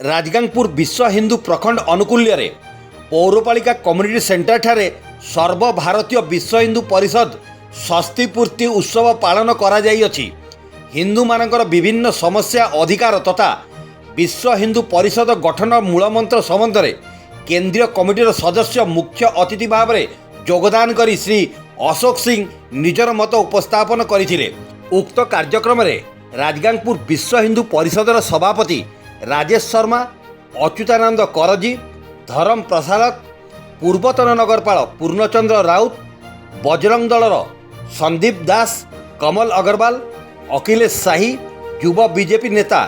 राजगांगपुर विश्व हिंदू प्रखंड अनुकूल्य पौरपालिका community centre ठारे सर्वभारतीय विश्व हिंदू परिषद षष्ठी पूर्ति उत्सव पालन करा जाइअछि। हिंदू मानकर विभिन्न समस्या अधिकार तथा विश्व हिंदू परिषद गठन मूलमंत्र संबंध में केंद्रीय कमिटीर सदस्य मुख्य अतिथि भाव में योगदान करी श्री अशोक सिंह निजर मत उपस्थापन करथिले। उक्त कार्यक्रम में राजगांगपुर विश्व हिंदू परिषदर सभापति राजेश शर्मा, अच्युतानंद करजी, धर्म प्रसारक, पूर्वतन नगरपाल पूर्णचंद्र राउत, बजरंग दलर संदीप दास, कमल अग्रवाल, अखिलेश शाही, युवा बीजेपी नेता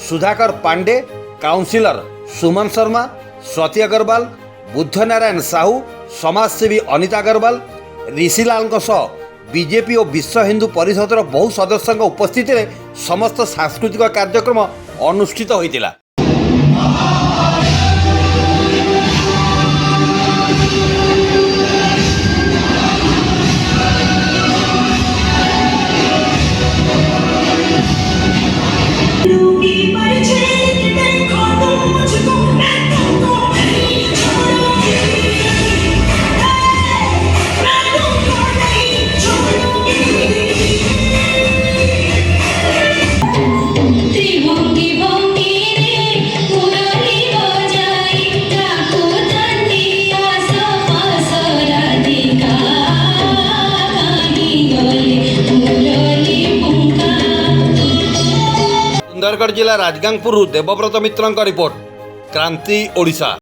सुधाकर पांडे, काउंसिलर सुमन शर्मा, स्वाति अग्रवाल, बुद्धनारायण साहू, समाजसेवी अनिता अग्रवाल, ऋषिलाल बीजेपी और विश्व हिंदू परिषदर बहु सदस्यों उपस्थिति में समस्त सांस्कृतिक कार्यक्रम अनुष्ठित होइतिला। सुंदरगढ़ जिला राजगांगपुर देवव्रत मित्र रिपोर्ट, क्रांति ओडिशा।